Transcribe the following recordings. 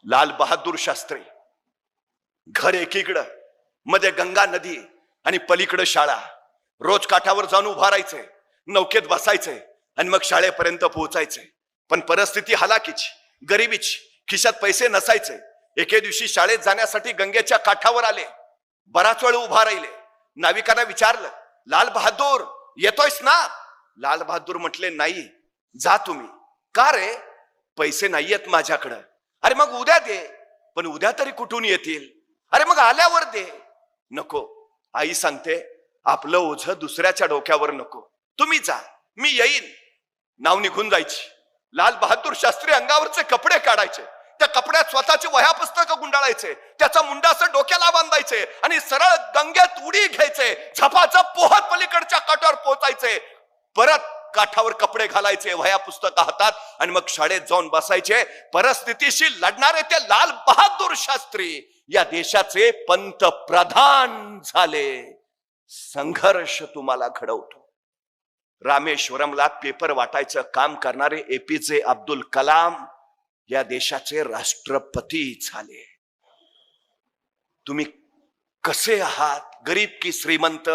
लाल बहादूर शास्त्री, घर एकीकडं, मध्ये गंगा नदी आणि पलीकडं शाळा. रोज काठावर जाऊन उभा राहायचंय, नौकेत बसायचंय आणि मग शाळेपर्यंत पोहोचायचंय. पण परिस्थिती हलाखीची, गरिबीची, खिशात पैसे नसायचे. एके दिवशी शाळेत जाण्यासाठी गंगेच्या काठावर आले. बराच वेळ उभा राहिले. नाविकांना विचारलं, लाल बहादूर येतोयस ना? लाल बहादूर म्हटले, नाही, जा तुम्ही. का रे? पैसे नाहीयेत माझ्याकडं. अरे मग उद्या दे. पण उद्या तरी कुठून येतील? अरे मग आल्यावर दे. नको, आई सांगते, आपलं ओझं दुसऱ्याच्या डोक्यावर नको, तुम्ही जा, मी येईन. नाव निघून जायची. लाल बहादूर शास्त्री अंगावरचे कपडे काढायचे, त्या कपड्यात स्वतःची वह्या पुस्तकं गुंडाळायचे, त्याचा मुंडा असं डोक्याला बांधायचे आणि सरळ गंगेत उडी घ्यायचे. झपाझप पोहत पलीकडच्या काठावर पोहोचायचे. परत काठावर कपडे घालायचे, वह्या पुस्तकं हातात, आणि मग शाळेत जाऊन बसायचे. परिस्थितीशी लढणारे ते लाल बहादूर शास्त्री या देशाचे पंतप्रधान झाले. संघर्ष तुम्हाला घडवतो. रामेश्वरमला पेपर वाटायचं काम करणारे एपीजे अब्दुल कलाम या देशाचे राष्ट्रपती झाले. तुम्ही कसे आहात, गरीब की श्रीमंत,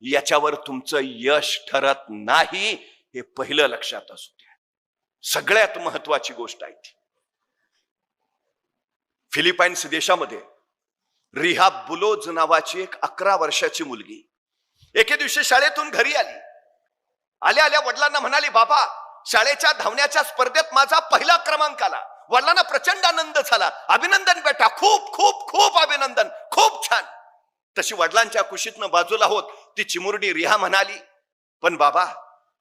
याच्यावर तुमचं यश ठरत नाही, हे पहिलं लक्षात असू द्या. सगळ्यात महत्वाची गोष्ट आहे ती. फिलिपाईन्स देशामध्ये रिहा बुलोज नावाची एक 11 वर्षाची मुलगी एके दिवशी शाळेतून घरी आली. आल्या आल्या वडिलांना म्हणाली, बाबा, शाळेच्या धावण्याच्या स्पर्धेत माझा पहिला क्रमांक आला. वडिलांना प्रचंड आनंद झाला. अभिनंदन बेटा, खूप खूप खूप अभिनंदन, खूप छान. तशी वडिलांच्या कुशीतनं बाजूला होत ती चिमुरडी रिहा म्हणाली, पण बाबा,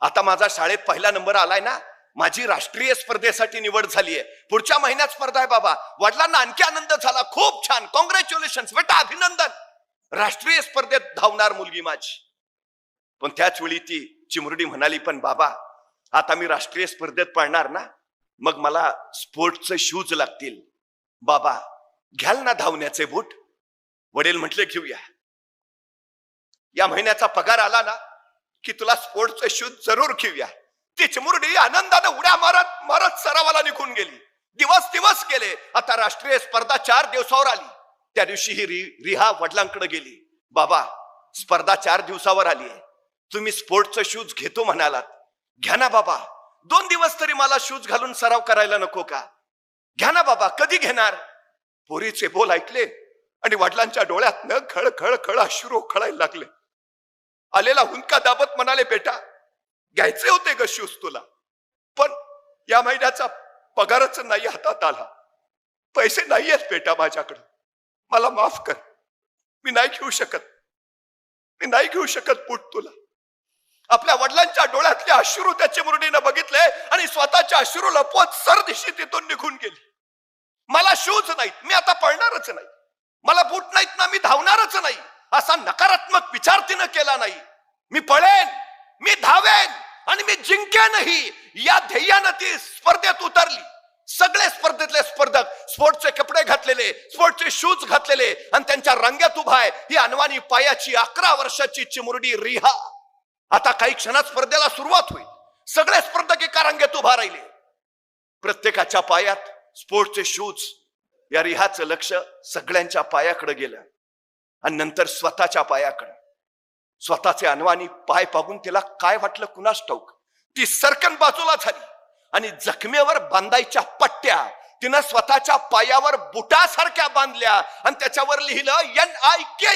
आता माझा शाळेत पहिला नंबर आलाय ना, माझी राष्ट्रीय स्पर्धेसाठी निवड झालीय, पुढच्या महिन्यात स्पर्धा आहे बाबा. वडिलांना आणखी आनंद झाला, खूप छान, कॉंग्रॅच्युलेशन बेटा, अभिनंदन, राष्ट्रीय स्पर्धेत धावणार मुलगी माझी. पण त्याच वेळी ती चिमुरडी म्हणाली, पण बाबा, आता मी राष्ट्रीय स्पर्धेत पळणार ना, मग मला स्पोर्ट्सचे शूज लागतील. बाबा, घ्याल ना धावण्याचे बूट? वडील म्हटले, घेऊया. या महिन्याचा पगार आला ना की तुला स्पोर्ट्सचे शूज जरूर घेऊया. ती चिमुरडी आनंदाने उड्या मारत मारत सरावाला निघून गेली. दिवस गेले. आता राष्ट्रीय स्पर्धा 4 दिवसावर आली. त्या दिवशी ही रिहा वडिलांकडे गेली. बाबा, स्पर्धा 4 दिवसावर आली आहे, तुम्ही स्पोर्ट्सचे शूज घेतो म्हणालात, घ्या ना बाबा. 2 दिवस तरी मला शूज घालून सराव करायला नको का? घ्या ना बाबा, कधी घेणार? पोरीचे बोल ऐकले आणि वडिलांच्या डोळ्यातनं खळ खळ खळ अश्रू खळायला लागले. आलेला हुंदका दाबत म्हणाले, बेटा, घ्यायचे होते ग शूज तुला, पण या महिन्याचा पगारच नाही हातात आला, पैसे नाहीयेत बेटा माझ्याकडे, मला माफ कर, मी नाही घेऊ शकत बूट तुला. आपल्या वडिलांच्या डोळ्यातले अश्रू त्या चिमुरडीनं बघितले आणि स्वतःच्या अश्रू लपवत सरदिशी तिथून निघून गेली. मला शूज नाहीत, मी आता पळणारच नाही, मला बूट नाहीत ना, मी धावणारच नाही, असा नकारात्मक विचार तिनं केला नाही. मी पळेन, मी धावेन आणि मी जिंकेनही, या ध्येयानं ती स्पर्धेत उतरली. सगळे स्पर्धेतले स्पर्धक स्पोर्ट्सचे कपडे घातलेले, स्पोर्ट्सचे शूज घातलेले आणि त्यांच्या रांगेत उभा आहे ही अनवाणी पायाची 11 वर्षाची चिमुरडी रिहा. आता काही क्षणात स्पर्धेला सुरुवात होईल. सगळे स्पर्धक एका रांगेत उभा राहिले. प्रत्येकाच्या पायात स्पोर्ट्सचे शूज. या रिहाचं लक्ष सगळ्यांच्या पायाकडे गेलं आणि नंतर स्वतःच्या पायाकडे. स्वतःचे अनवाणी पाय पाहून तिला काय वाटलं कुणास ठाऊक, ती सरकन बाजूला झाली आणि जखमेवर बांधायच्या पट्ट्या तिनं स्वतःच्या पायावर बुटासारख्या बांधल्या आणि त्याच्यावर लिहिलं NIKE,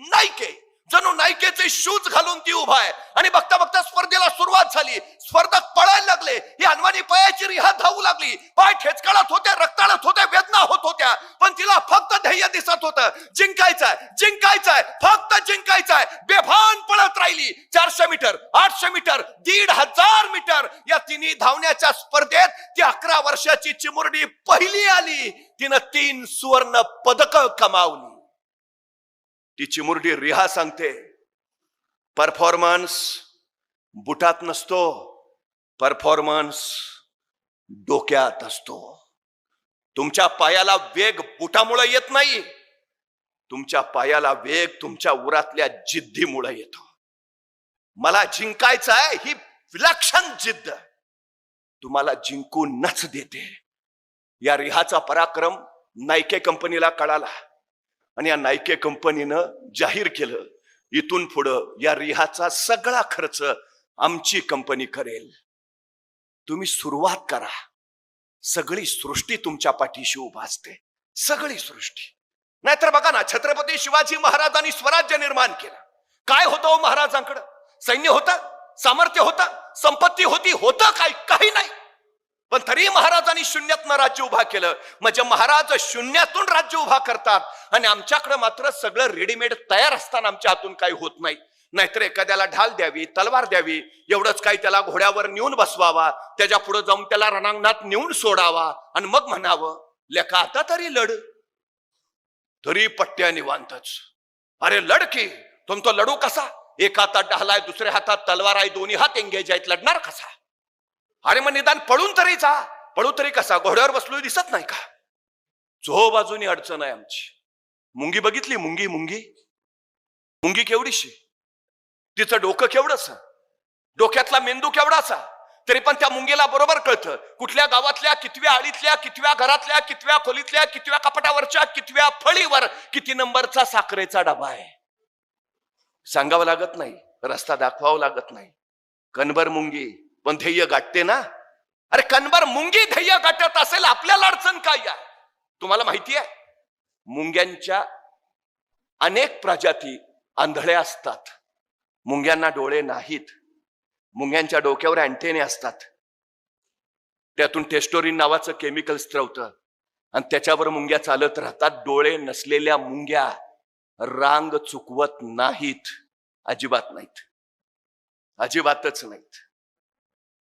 नाईके. जणू नाईकेचे शूज घालून ती उभा आहे. आणि बघता बघता स्पर्धेला सुरुवात झाली. स्पर्धक पळायला लागले. ही अनवाणी पायाची रिहा धावू लागली. पाय ठेचकाळत होते, रक्ताळत होते, वेदना होत होत्या, पण तिला फक्त ध्येय दिसत होतं, जिंकायचंय, फक्त जिंकायचंय. बेभान पळत राहिली. 400 मीटर, 800 मीटर, 1500 मीटर या तिन्ही धावण्याच्या स्पर्धेत ती 11 वर्षाची चिमुरडी पहिली आली. तिनं 3 सुवर्ण पदक कमावली. ती चिमुरडी रिहा सांगते, परफॉर्मन्स बुटात नसतो, परफॉर्मन्स डोक्यात असतो. तुमच्या पायाला वेग बुटामुळे येत नाही, तुमच्या पायाला वेग तुमच्या उरातल्या जिद्दीमुळे येतो. मला जिंकायचं आहे ही विलक्षण जिद्द तुम्हाला जिंकूनच देते. या रिहाचा पराक्रम नायके कंपनीला कळाला आणि या नायके कंपनीनं जाहीर केलं, इथून पुढं या रिहाचा सगळा खर्च आमची कंपनी करेल. तुम्ही सुरुवात करा. सगळी सृष्टी तुमच्या पाठीशी उभा असते, सगळी सृष्टी. नाहीतर बघा ना, छत्रपती शिवाजी महाराजांनी स्वराज्य निर्माण केलं. काय होतं महाराजांकडं? सैन्य होतं, सामर्थ्य होतं, संपत्ती होती, होतं काय? काही नाही. पण तरी महाराजांनी शून्यातनं राज्य उभा केलं. म्हणजे महाराज शून्यातून राज्य उभा करतात आणि आमच्याकडे मात्र सगळं रेडीमेड तयार असताना आमच्या हातून काही होत नाही. नाहीतर एखाद्याला ढाल द्यावी, तलवार द्यावी, एवढंच काही त्याला घोड्यावर नेऊन बसवावा, त्याच्या पुढे जाऊन त्याला रणांगणात नेऊन सोडावा आणि मग म्हणावं, लेका आता तरी लढ. तरी पट्ट्या निवांतच. अरे लढ की. तुम तो लढू कसा? एका हातात ढाल आहे, दुसऱ्या हातात तलवार आहे, दोन्ही हात एंगेज आहेत, लढणार कसा? अरे मग निदान पळून तरी जा. पळू तरी कसा? घोड्यावर बसलो दिसत नाही का? चो बाजूनी अडचण आहे आमची. मुंगी बघितली? मुंगी मुंगी मुंगी केवढीशी, तिचं डोकं केवढंच, डोक्यातला मेंदू केवढाचा. तरी पण त्या मुंगीला बरोबर कळतं कुठल्या गावातल्या, कितव्या आळीतल्या, कितव्या घरातल्या, कितव्या खोलीतल्या, कितव्या कपाटावरच्या, कितव्या फळीवर किती नंबरचा साखरेचा डबा आहे. सांगावं लागत नाही, रस्ता दाखवावं लागत नाही. कणभर मुंगी पण ध्येय गाठते ना. अरे कणभर मुंगी ध्येय गाठत असेल, आपल्याला अडचण काय आहे? तुम्हाला माहिती आहे, मुंग्यांच्या अनेक प्रजाती आंधळ्या असतात. मुंग्यांना डोळे नाहीत. मुंग्यांच्या डोक्यावर अँटेने असतात. त्यातून टेस्टोरिन नावाचं केमिकल स्त्रवतं आणि त्याच्यावर मुंग्या चालत राहतात. डोळे नसलेल्या मुंग्या रांग चुकवत नाहीत, अजिबात नाहीत, अजिबातच नाहीत.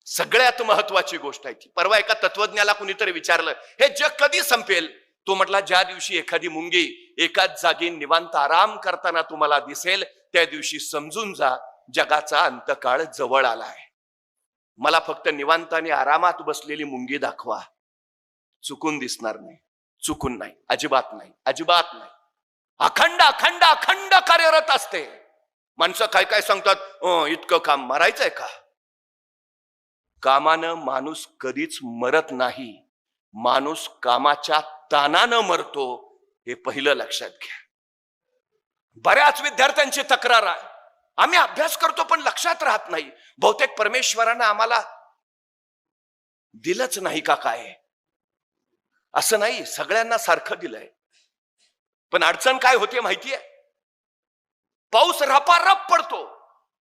सगळ्यात महत्वाची गोष्ट आहे ती. परवा एका तत्वज्ञाला कुणीतरी विचारलं, हे जग कधी संपेल? तो म्हटला, ज्या दिवशी एखादी मुंगी एकाच जागी निवांत आराम करताना तुम्हाला दिसेल, त्या दिवशी समजून जा जगाचा अंतकाळ जवळ आलाय. मला फक्त निवांत आणि आरामात बसलेली मुंगी दाखवा. चुकून दिसणार नाही, चुकून नाही, अजिबात नाही, अजिबात नाही. अखंड अखंड अखंड कार्यरत असते. माणसं काय काय सांगतात, इतकं काम मरायचंय का? कामानं माणूस कधीच मरत नाही. माणूस कामाच्या ताणानं मरतो, हे पहिलं लक्षात घ्या. बऱ्याच विद्यार्थ्यांची तक्रार आहे, आम्ही अभ्यास करतो पण लक्षात राहत नाही. बहुतेक परमेश्वरानं आम्हाला दिलंच नाही का काय? असं नाही, सगळ्यांना सारखं दिलंय. पण अडचण काय होते माहितीये? पाऊस रपारप पडतो,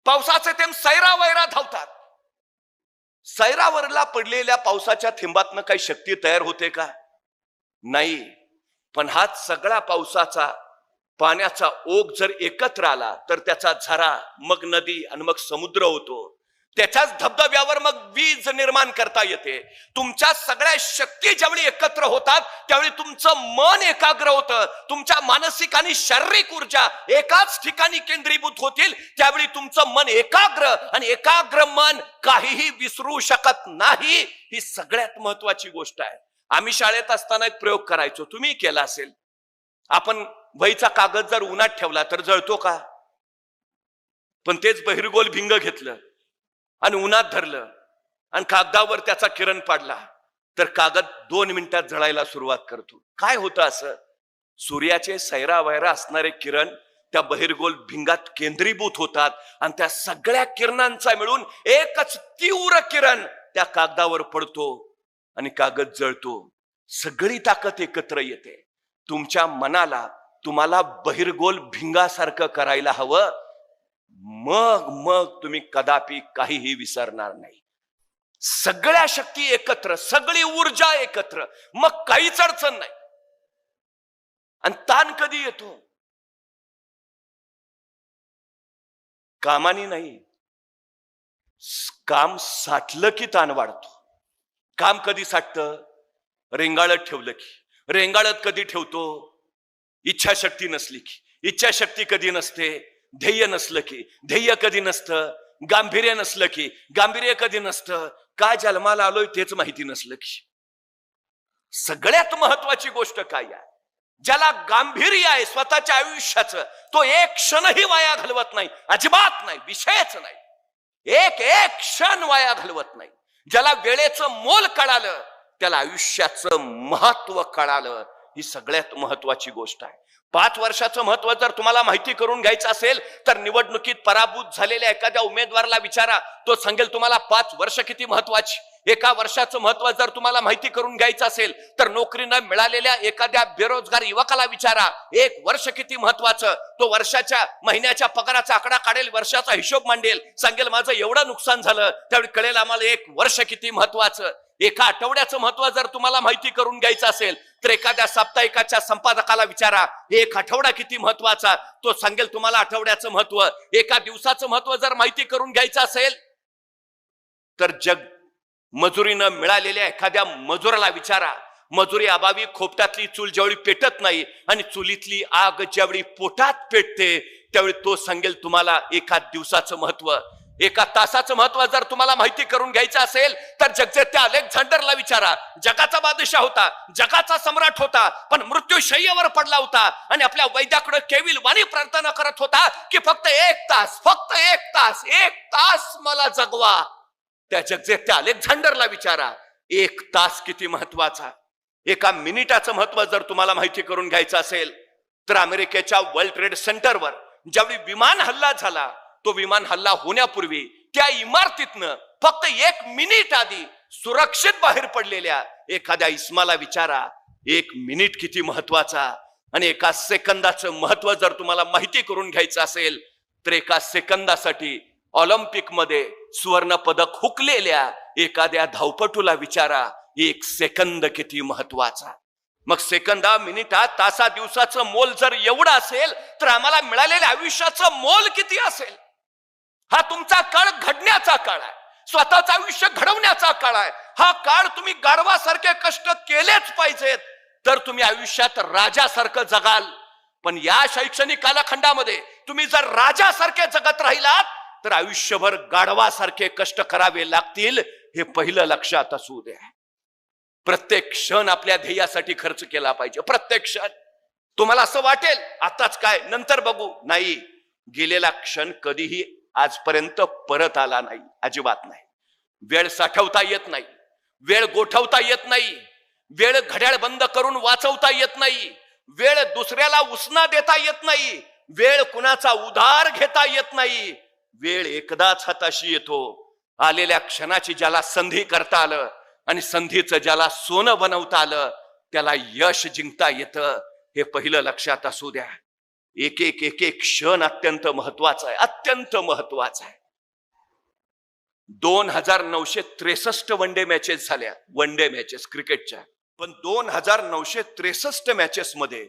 पावसाचे थेंब सैरा वैरा धावतात. सैरावरला पडलेल्या पावसाच्या थेंबातनं काही शक्ती तयार होते का? नाही. पण हाच सगळा पावसाचा पाण्याचा ओघ जर एकत्र आला तर त्याचा झरा, मग नदी आणि मग समुद्र होतो. त्याच्याच धबधब्यावर मग वीज निर्माण करता येते. तुमच्या सगळ्या शक्ती ज्यावेळी एकत्र होतात त्यावेळी तुमचं मन एकाग्र होतं. तुमच्या मानसिक आणि शारीरिक ऊर्जा एकाच ठिकाणी केंद्रीभूत होतील. त्यावेळी तुमचं मन एकाग्र, आणि एकाग्र मन काहीही विसरू शकत नाही. ही सगळ्यात महत्वाची गोष्ट आहे. आम्ही शाळेत असताना एक प्रयोग करायचो, तुम्ही केला असेल. आपण वहीचा कागद जर उन्हात ठेवला तर जळतो का? पण तेच बहिरगोल भिंग घेतलं आणि उन्हात धरलं आणि कागदावर त्याचा किरण पाडला तर कागद 2 मिनिटात जळायला सुरुवात करतो. काय होतं असं? सूर्याचे सैरावैरा असणारे किरण त्या बहिरगोल भिंगात केंद्रीभूत होतात आणि त्या सगळ्या किरणांचा मिळून एकच तीव्र किरण त्या कागदावर पडतो आणि कागद जळतो. सगळी ताकद एकत्र येते. तुमच्या मनाला तुम्हाला बहिरगोल भिंगासारखं करायला हवं. मग तुम्ही कदापि काहीही विसरणार नाही. सगळ्या शक्ती एकत्र, सगळी ऊर्जा एकत्र, मग काहीच अडचण नाही. आणि ताण कधी येतो? कामानी नाही. काम साठलं की ताण वाढतो. काम कधी साठतं? रेंगाळत ठेवलं की. रेंगाळत कधी ठेवतो? इच्छाशक्ती नसली की. इच्छाशक्ती कधी नसते? ध्येय नसलं की. ध्येय कधी नसतं? गांभीर्य नसलं की. गांभीर्य कधी नसतं? काय जन्माला आलोय तेच माहिती नसलं की. सगळ्यात महत्वाची गोष्ट काय आहे? ज्याला गांभीर्य आहे स्वतःच्या आयुष्याचं, तो एक क्षणही वाया घालवत नाही, अजिबात नाही, विषयच नाही. एक क्षण वाया घालवत नाही. ज्याला वेळेचं मोल कळालं त्याला आयुष्याचं महत्व कळालं. ही सगळ्यात महत्वाची गोष्ट आहे. 5 वर्षाचं महत्व जर तुम्हाला माहिती करून घ्यायचं असेल तर निवडणुकीत पराभूत झालेल्या एखाद्या उमेदवाराला विचारा, तो सांगेल तुम्हाला 5 वर्ष किती महत्वाची. 1 वर्षाचं महत्व जर तुम्हाला माहिती करून घ्यायचं असेल तर नोकरी न मिळालेल्या एखाद्या बेरोजगार युवकाला विचारा, 1 वर्ष किती महत्वाचं. तो वर्षाच्या महिन्याच्या पगाराचा आकडा काढेल, वर्षाचा हिशोब मांडेल, सांगेल माझं एवढं नुकसान झालं. त्यावेळी कळेल आम्हाला 1 वर्ष किती महत्वाचं. 1 आठवड्याचं महत्व जर तुम्हाला माहिती करून घ्यायचं असेल तर एखाद्या साप्ताहिकाच्या संपादकाला विचारा, 1 आठवडा किती महत्वाचा. तो सांगेल तुम्हाला आठवड्याचं महत्व. 1 दिवसाचं महत्व जर माहिती करून घ्यायचं असेल तर मजुरी न मिळालेल्या एखाद्या मजुराला विचारा. मजुरी अभावी खोपटातली चूल ज्यावेळी पेटत नाही आणि चुलीतली आग ज्यावेळी पोटात पेटते त्यावेळी तो सांगेल तुम्हाला 1 दिवसाचं महत्व. 1 तासाचं महत्व जर तुम्हाला माहिती करून घ्यायचं असेल तर जगजेत्या अलेक्झांडरला विचारा. जगाचा बादशाह होता, जगाचा सम्राट होता, पण मृत्यूशय्येवर पडला होता आणि आपल्या वैद्याकडे केविल वाणी प्रार्थना करत होता की फक्त 1 तास, फक्त 1 तास मला जगवा. त्या जगजेत्या अलेक्झांडरला विचारा 1 तास किती महत्वाचा. 1 मिनिटाचं महत्व जर तुम्हाला माहिती करून घ्यायचं असेल तर अमेरिकेच्या वर्ल्ड ट्रेड सेंटरवर ज्यावेळी विमान हल्ला झाला, तो विमान हल्ला होण्यापूर्वी त्या इमारतीतनं फक्त 1 मिनिट आधी सुरक्षित बाहेर पडलेल्या एखाद्या इस्माला विचारा 1 मिनिट किती महत्वाचा. आणि 1 सेकंदाचं महत्व जर तुम्हाला माहिती करून घ्यायचं असेल तर 1 सेकंदासाठी ऑलिम्पिक मध्ये सुवर्ण पदक हुकलेल्या एखाद्या धावपटूला विचारा 1 सेकंद किती महत्वाचा. मग सेकंदा, मिनिटा, तासा, दिवसाचं मोल जर एवढं असेल तर आम्हाला मिळालेल्या आयुष्याचं मोल किती असेल. हा तुमचा काळ घडण्याचा काळ आहे, स्वतःचं आयुष्य घडवण्याचा काळ आहे. हा काळ तुम्ही गाढवासारखे कष्ट केलेच पाहिजेत तर तुम्ही आयुष्यात राजासारखं जगाल. पण या शैक्षणिक कालखंडामध्ये तुम्ही जर राजासारखे जगत राहिलात तर आयुष्यभर गाढवासारखे कष्ट करावे लागतील. हे पहिलं लक्षात असू द्या. प्रत्येक क्षण आपल्या ध्येयासाठी खर्च केला पाहिजे. प्रत्येक क्षण. तुम्हाला असं वाटेल आताच काय, नंतर बघू, नाही. गेलेला क्षण कधीही आजपर्यंत परत आला नाही, अजिबात नाही. वेळ साठवता येत नाही, वेळ गोठवता येत नाही, वेळ घड्याळ बंद करून वाचवता येत नाही, वेळ दुसऱ्याला उसना देता येत नाही, वेळ कुणाचा उधार घेता येत नाही. वेळ एकदाच हाताशी येतो. आलेल्या क्षणाची ज्याला संधी करता आलं आणि संधीचं ज्याला सोनं बनवता आलं त्याला यश जिंकता येतं. हे पहिलं लक्षात असू द्या. एक एक क्षण अत्यंत महत्वाचा आहे, अत्यंत महत्वाचा आहे. 2963 वनडे मॅचेस झाल्या, वनडे मॅचेस क्रिकेटच्या. पण 2963 मॅचेस मध्ये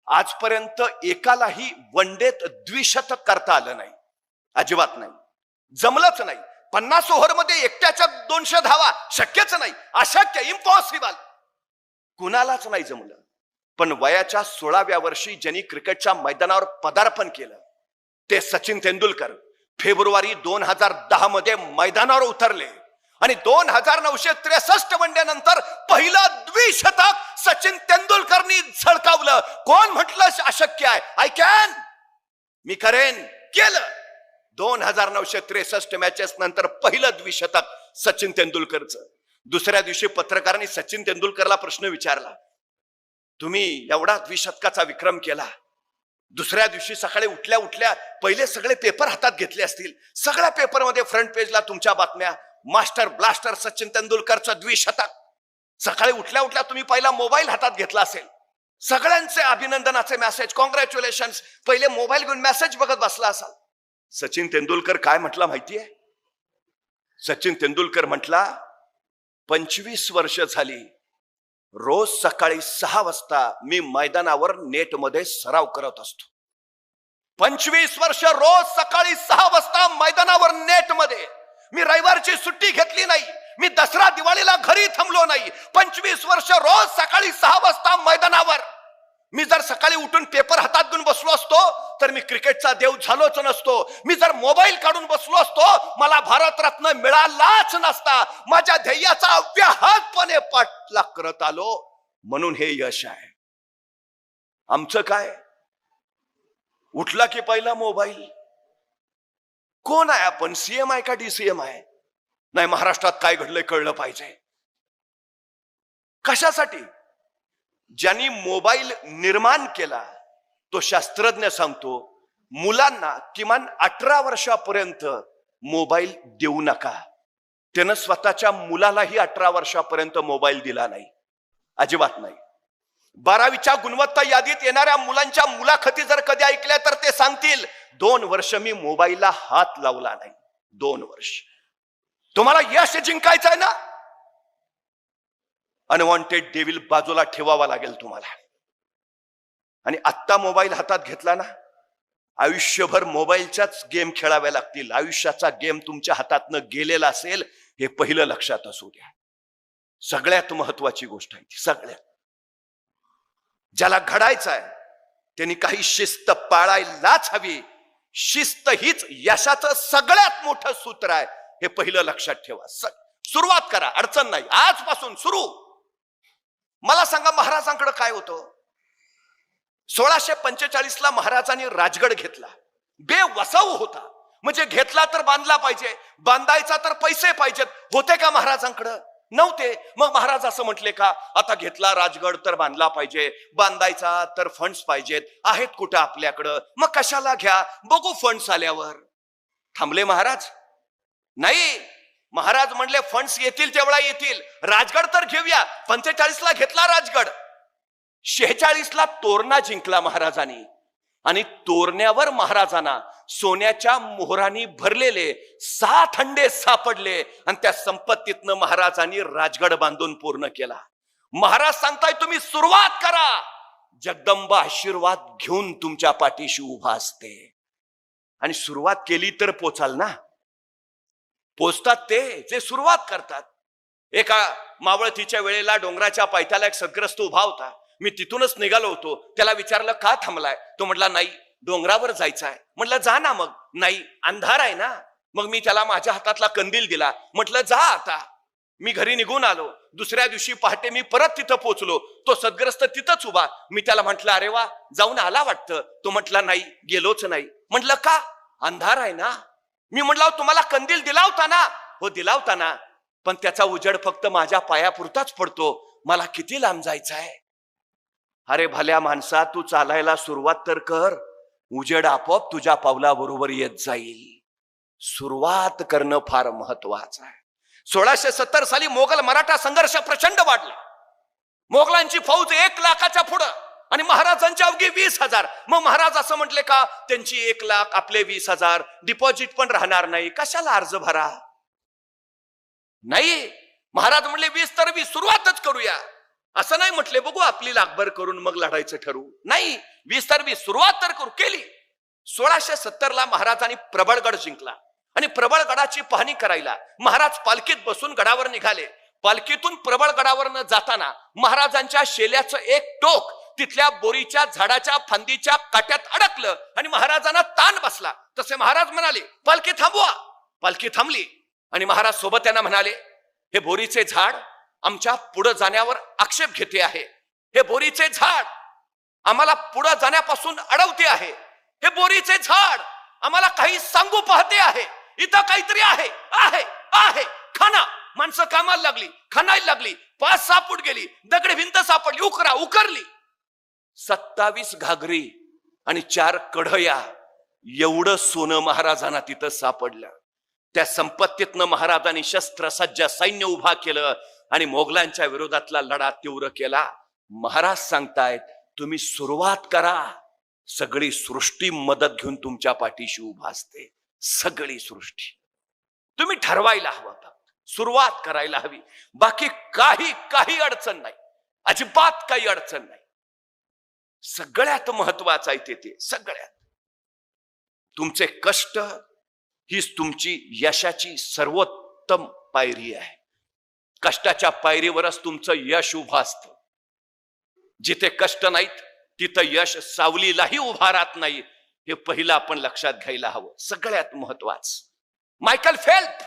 आजपर्यंत एकालाही वनडेत द्विशतक करता आलं नाही, अजिबात नाही, जमलंच नाही. 50 ओव्हर मध्ये एकट्याच्या 200 धावा शक्यच नाही, अशक्य, इम्पॉसिबल, कुणालाच नाही जमलं. पण वयाच्या 16व्या वर्षी ज्यांनी क्रिकेटच्या मैदानावर पदार्पण केलं ते सचिन तेंडुलकर फेब्रुवारी 2010 मध्ये मैदानावर उतरले आणि 2963 वनडे नंतर पहिलं द्विशतक सचिन तेंडुलकरनी झळकावलं. कोण म्हटलं अशक्य आहे? आय कॅन, मी करेन, केलं. 2963 मॅचेस नंतर पहिलं द्विशतक सचिन तेंडुलकरचं. दुसऱ्या दिवशी पत्रकारांनी सचिन तेंडुलकरला प्रश्न विचारला, तुम्ही एवढा द्विशतकाचा विक्रम केला, दुसऱ्या दिवशी सकाळी उठल्या उठल्या पहिले सगळे पेपर हातात घेतले असतील, सगळ्या पेपरमध्ये फ्रंट पेजला तुमच्या बातम्या, मास्टर ब्लास्टर सचिन तेंडुलकरचं द्विशतक. सकाळी उठल्या उठल्या तुम्ही पहिला मोबाईल हातात घेतला असेल, सगळ्यांचे अभिनंदनाचे मेसेज, कॉंग्रॅच्युलेशन्स, पहिले मोबाईल घेऊन मेसेज बघत बसला असाल. सचिन तेंडुलकर काय म्हटला माहितीये? सचिन तेंडुलकर म्हटला, 25 वर्ष झाली रोज सकाळी 6 वाजता मी मैदानावर नेटमध्ये सराव करत असतो. 25 वर्ष रोज सकाळी 6 वाजता मैदानावर नेटमध्ये. मी रविवारची सुट्टी घेतली नाही, मी दसरा दिवाळीला घरी थांबलो नाही. 25 वर्ष रोज सकाळी 6 वाजता मैदानावर. मी जर सकाळी उठून पेपर हातात घेऊन बसलो असतो तर मी क्रिकेटचा देव झालोच नसतो. मी जर मोबाईल काढून बसलो असतो मला भारतरत्न मिळालाच नसता. माझ्या ध्येयाचा अव्याहतपणे पाठलाग करत आलो, म्हणून हे यश आहे. आमचं काय? उठला की पहिला मोबाईल. कोण आहे आपण? सीएम आहे का डीसीएम आहे? नाही, महाराष्ट्रात काय घडलंय कळलं पाहिजे. कशासाठी? ज्यांनी मोबाईल निर्माण केला तो शास्त्रज्ञ सांगतो मुलांना किमान 18 वर्षापर्यंत मोबाईल देऊ नका. त्यानं स्वतःच्या मुलालाही 18 वर्षापर्यंत मोबाईल दिला नाही, अजिबात नाही. 12वीच्या गुणवत्ता यादीत येणाऱ्या मुलांच्या मुलाखती जर कधी ऐकल्या तर ते सांगतील 2 वर्ष मी मोबाईलला हात लावला नाही. 2 वर्ष. तुम्हाला यश जिंकायचं आहे ना, अनवॉन्टेड डेव्हिल बाजूला ठेवावा लागेल तुम्हाला. आणि आत्ता मोबाईल हातात घेतला ना, आयुष्यभर मोबाईलच्याच गेम खेळाव्या लागतील. आयुष्याचा गेम तुमच्या हातातनं गेलेला असेल हे पहिलं लक्षात असू द्या. सगळ्यात महत्वाची गोष्ट आहे ती. सगळ्यात ज्याला घडायचं आहे त्यांनी काही शिस्त पाळायलाच हवी. शिस्त हीच यशाचं सगळ्यात मोठं सूत्र आहे हे पहिलं लक्षात ठेवा. सुरुवात करा, अडचण नाही, आजपासून सुरू. मला सांगा महाराजांकडे काय होतं? 1645 ला महाराजांनी राजगड घेतला. बेवसाऊ होता, म्हणजे घेतला तर बांधला पाहिजे, बांधायचा तर पैसे पाहिजेत. होते का महाराजांकडे? नव्हते. मग महाराज असं म्हटले का आता घेतला राजगड तर बांधला पाहिजे, बांधायचा तर फंड्स पाहिजेत, आहेत कुठं आपल्याकडं, मग कशाला घ्या, बघू फंड्स आल्यावर. थांबले महाराज? नाही. महाराज म्हणले फंड्स येतील तेवढा येतील, राजगड तर घेऊया. 45 ला घेतला राजगड. 46 ला तोरणा जिंकला महाराजांनी आणि तोरण्यावर महाराजांना सोन्याच्या मोहरांनी भरलेले 7 हंडे सापडले आणि त्या संपत्तीतनं महाराजांनी राजगड बांधून पूर्ण केला. महाराज सांगताय तुम्ही सुरुवात करा, जगदंबा आशीर्वाद घेऊन तुमच्या पाठीशी उभा असते. आणि सुरुवात केली तर पोचाल ना. पोचतात ते जे सुरुवात करतात. एका मावळतीच्या वेळेला डोंगराच्या पायथ्याला एक सद्ग्रस्त उभा होता. मी तिथूनच निघालो होतो. त्याला विचारलं का थांबलाय? तो म्हटला नाही, डोंगरावर जायचं आहे. म्हटलं जा ना. मग नाही, अंधार आहे ना. मग मी त्याला माझ्या हातातला कंदील दिला, म्हटलं जा आता. मी घरी निघून आलो. दुसऱ्या दिवशी पहाटे मी परत तिथं पोहोचलो. तो सद्ग्रस्त तिथंच उभा. मी त्याला म्हटलं अरे वा, जाऊन आला वाटतं. तो म्हटला नाही, गेलोच नाही. म्हटलं का? अंधार आहे ना. मी म्हटलं तुम्हाला कंदील दिला होता ना. हो दिला होता ना, पण त्याचा उजेड फक्त माझ्या पायापुरताच पडतो, मला किती लांब जायचं आहे. अरे भल्या माणसा, तू चालायला सुरुवात तर कर, उजेड आपोआप तुझ्या पावलाबरोबर येत जाईल. सुरुवात करणं फार महत्वाचं आहे. 1670 साली मोगल मराठा संघर्ष प्रचंड वाढला. मोगलांची फौज 1 लाखाच्या पुढं आणि महाराजांची अवघी 20,000. मग महाराज असं म्हटले का त्यांची 1 लाख आपले 20,000, डिपॉझिट पण राहणार नाही, कशाला अर्ज भरा? नाही. महाराज म्हणले 20 तर 20, सुरुवातच करूया. असं नाही म्हटले बघू आपली लाखभर करून मग लढायचं ठरवू. नाही, 20 तर 20, सुरुवात तर करू. केली. 1670 ला महाराजांनी प्रबळगड जिंकला आणि प्रबळगडाची पाहणी करायला महाराज पालखीत बसून गडावर निघाले. पालखीतून प्रबळगडावर न जाताना महाराजांच्या शेल्याचं एक टोक तिथल्या बोरीच्या झाडाच्या फांदीच्या काट्यात अडकलं आणि महाराजांना ताण बसला. तसे महाराज म्हणाले पालखी थांबवा. पालखी थांबली आणि महाराज सोबत त्यांना म्हणाले हे बोरीचे झाड आमच्या पुढे जाण्यावर आक्षेप घेते आहे. हे बोरीचे झाड आम्हाला पुढे जाण्यापासून अडवते आहे. हे बोरीचे झाड आम्हाला काही सांगू पाहते आहे. इथं काहीतरी आहे आहे आहे. खाना. माणसं कामाला लागली, खाणायला लागली. 5-6 फूट गेली, दगडी भिंत सापडली, उकरली. 27 घागरी आणि 4 कढया एवढं सोनं महाराजांना तिथं सापडलं. त्या संपत्तीतनं महाराजांनी शस्त्रसज्ज सैन्य उभा केलं आणि मोगलांच्या विरोधातला लढा तीव्र केला. महाराज सांगतायत तुम्ही सुरुवात करा, सगळी सृष्टी मदत घेऊन तुमच्या पाठीशी उभा असते. सगळी सृष्टी. तुम्ही ठरवायला हवं, सुरुवात करायला हवी. बाकी काही अडचण नाही, अजिबात काही अडचण नाही. सगळ्यात महत्वाचं आहे ते सगळ्यात तुमचे कष्ट हीच तुमची यशाची सर्वोत्तम पायरी आहे. कष्टाच्या पायरीवरच तुमचं यश उभं असतं. जिथे कष्ट नाहीत तिथं यश सावलीलाही उभा राहत नाही. हे पहिलं आपण लक्षात घ्यायला हवं. सगळ्यात महत्वाचं मायकल फेल्प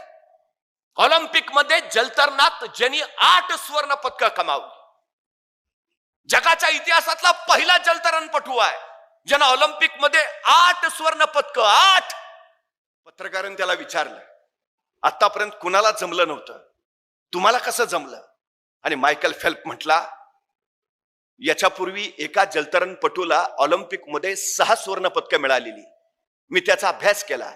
ऑलिम्पिक मध्ये जलतरणात ज्यांनी 8 स्वर्ण पदक कमावली. जगाच्या इतिहासातला पहिला जलतरणपटू आहे ज्यानं ऑलिम्पिक मध्ये 8 स्वर्ण पदक. 8. पत्रकारांनी त्याला विचारलं आतापर्यंत कुणाला जमलं नव्हतं, तुम्हाला कसं जमलं? आणि मायकल फेल्प म्हटला याच्यापूर्वी एका जलतरणपटूला ऑलिम्पिकमध्ये 6 सुवर्ण पदकं मिळालेली. मी त्याचा अभ्यास केला.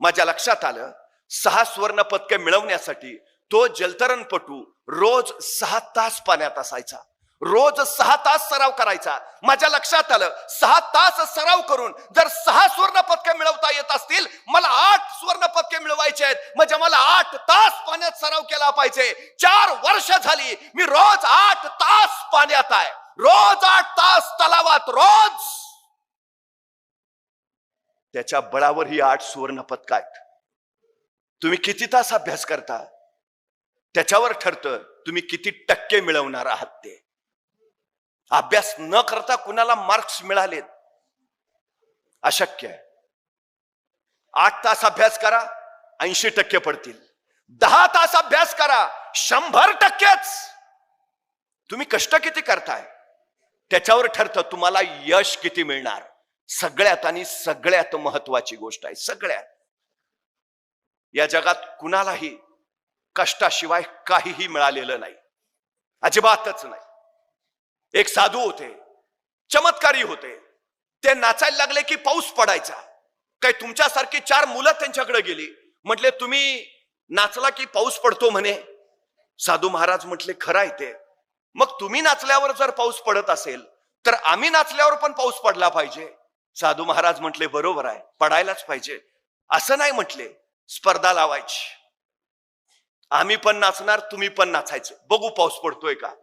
माझ्या लक्षात आलं 6 सुवर्ण पदकं मिळवण्यासाठी तो जलतरणपटू रोज 6 तास पाण्यात असायचा, रोज 6 तास सराव करायचा. माझ्या लक्षात आलं 6 तास सराव करून जर 6 सुवर्ण पदके मिळवता येत असतील, मला 8 सुवर्ण पदके मिळवायचे आहेत. म्हणजे मला 8 तास पाण्यात सराव केला पाहिजे. 4 वर्ष झाली मी रोज 8 तास पाण्यात आहे, रोज 8 तास तलावात, रोज. त्याच्या बळावर ही 8 सुवर्ण पदक आहेत. तुम्ही किती तास अभ्यास करता त्याच्यावर ठरतं तुम्ही किती टक्के मिळवणार आहात. ते अभ्यास न करता कुणाला मार्क्स मिळालेत अशक्य आहे. 8 तास अभ्यास करा 80% पडतील. 10 तास अभ्यास करा 100%च. तुम्ही कष्ट किती करताय त्याच्यावर ठरतं तुम्हाला यश किती मिळणार. सगळ्यात आणि सगळ्यात महत्वाची गोष्ट आहे, सगळ्यात या जगात कुणालाही कष्टाशिवाय काहीही मिळालेलं नाही, अजिबातच नाही. एक साधू होते, चमत्कारी होते. ते नाचायला लागले की पाऊस पडायचा. काही तुमच्यासारखी 4 मुलं त्यांच्याकडे गेली, म्हटले तुम्ही नाचला की पाऊस पडतो म्हणे. साधू महाराज म्हटले खरं आहे ते. मग तुम्ही नाचल्यावर जर पाऊस पडत असेल तर आम्ही नाचल्यावर पण पाऊस पडला पाहिजे. साधू महाराज म्हटले बरोबर आहे, पडायलाच पाहिजे. असं नाही म्हटले, स्पर्धा लावायची. आम्ही पण नाचणार, तुम्ही पण नाचायचं, बघू पाऊस पडतोय का.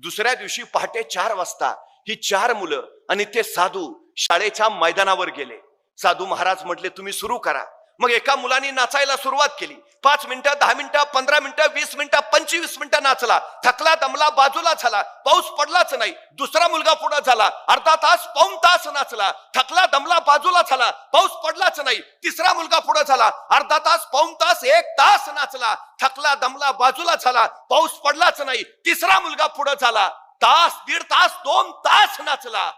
दुसऱ्या दिवशी पहाटे 4 वाजता ही 4 मुलं आणि ते साधू शाळेच्या मैदानावर गेले. साधू महाराज म्हटले तुम्ही सुरू करा. मग एका मुलाने नाचायला सुरुवात केली. 5 मिनिटं, 10 मिनिटं, 15 मिनिटं, 20 मिनिटं, 25 मिनिटं नाचला. थकला दमला बाजूला झाला, पाऊस पडलाच नाही. दुसरा मुलगा पुढे झाला, अर्धा तास पाऊण तास नाचला. थकला दमला बाजूला झाला, पाऊस पडलाच नाही. तिसरा मुलगा पुढे झाला, अर्धा तास पाऊण तास 1 तास नाचला. थकला दमला बाजूला झाला, पाऊस पडलाच नाही. तिसरा मुलगा पुढे झाला, तास, 1.5 तास, 2 तास नाचला.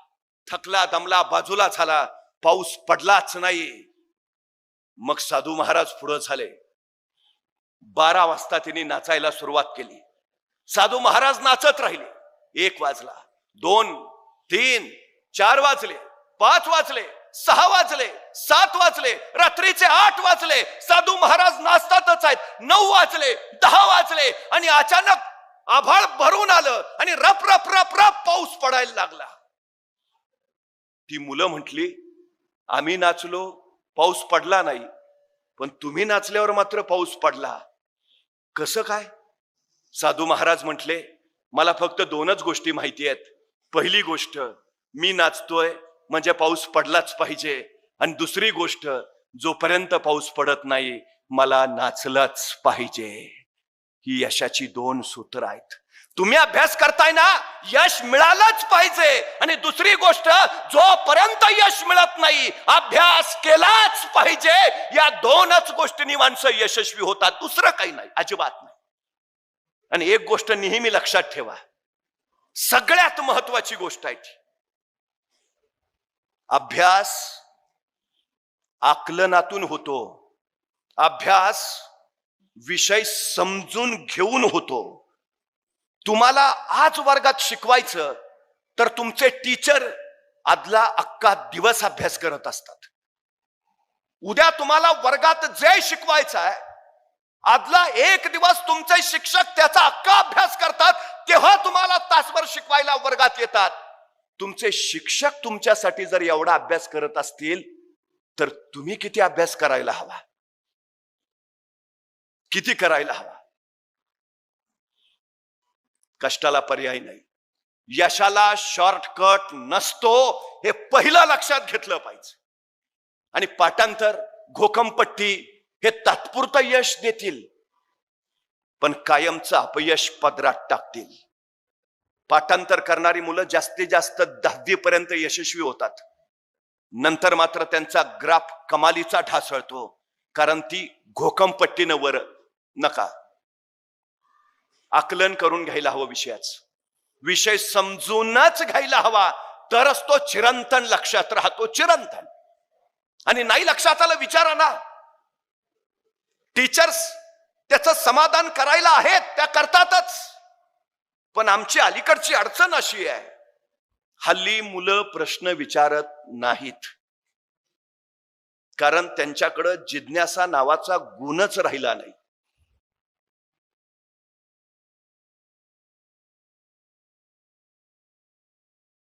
थकला दमला बाजूला झाला, पाऊस पडलाच नाही. मग साधू महाराज पुढे झाले. 12 वाजता त्यांनी नाचायला सुरुवात केली. साधू महाराज नाचत राहिले. 1 वाजला, 2, 3, 4 वाजले, 5 वाजले, 6 वाजले, 7 वाजले, रात्रीचे 8 वाजले. साधू महाराज नाचतातच आहेत. 9 वाजले, 10 वाजले आणि अचानक आभाळ भरून आलं आणि रप रप रप रप पाऊस पडायला लागला. ती मुलं म्हटली आम्ही नाचलो, पाऊस पडला नाही, पण तुम्ही नाचल्यावर मात्र पाऊस पडला, कसं काय. साधू महाराज म्हटले मला फक्त 2च गोष्टी माहिती आहेत. पहिली गोष्ट मी नाचतोय म्हणजे पाऊस पडलाच पाहिजे, आणि दुसरी गोष्ट जोपर्यंत पाऊस पडत नाही मला नाचलंच पाहिजे. ही यशाची 2 सूत्र आहेत. तुम्ही अभ्यास करताय ना, यश मिळालंच पाहिजे. आणि दुसरी गोष्ट जोपर्यंत यश मिळत नाही अभ्यास केलाच पाहिजे. या 2च गोष्टींनी माणसं यशस्वी होतात, दुसरं काही नाही, अजिबात नाही. आणि एक गोष्ट नेहमी लक्षात ठेवा, सगळ्यात महत्वाची गोष्ट आहे ती अभ्यास आकलनातून होतो. अभ्यास विषय समजून घेऊन होतो. तुम्हाला आज वर्गात शिकवायचं तर तुमचे टीचर आदला अख्खा दिवस अभ्यास करत असतात. उद्या तुम्हाला वर्गात जे शिकवायचं आहे आदला 1 दिवस तुमचे शिक्षक त्याचा अख्खा अभ्यास करतात, तेव्हा तुम्हाला तासभर शिकवायला वर्गात येतात. तुमचे शिक्षक तुमच्यासाठी जर एवढा अभ्यास करत असतील तर तुम्ही किती अभ्यास करायला हवा, किती करायला हवा. कष्टाला पर्याय नाही, यशाला शॉर्टकट नसतो, हे पहिलं लक्षात घेतलं पाहिजे. आणि पाठांतर, घोकमपट्टी हे तात्पुरतं यश देतील पण कायमचं अपयश पदरात टाकतील. पाठांतर करणारी मुलं जास्तीत जास्त 10वी पर्यंत यशस्वी होतात. नंतर मात्र त्यांचा ग्राफ कमालीचा ढासळतो, कारण ती घोकमपट्टीनं वर नका. आकलन करून घ्यायला हवं विषयाचं, विषय समजूनच घ्यायला हवा, तरच तो चिरंतन लक्षात राहतो, चिरंतन. आणि नाही लक्षात आलं विचारा ना, टीचर्स त्याचं समाधान करायला आहेत, त्या करतातच. पण आमची अलीकडची अडचण अशी आहे हल्ली मुलं प्रश्न विचारत नाहीत, कारण त्यांच्याकडे जिज्ञासा नावाचा गुणच राहिला नाही.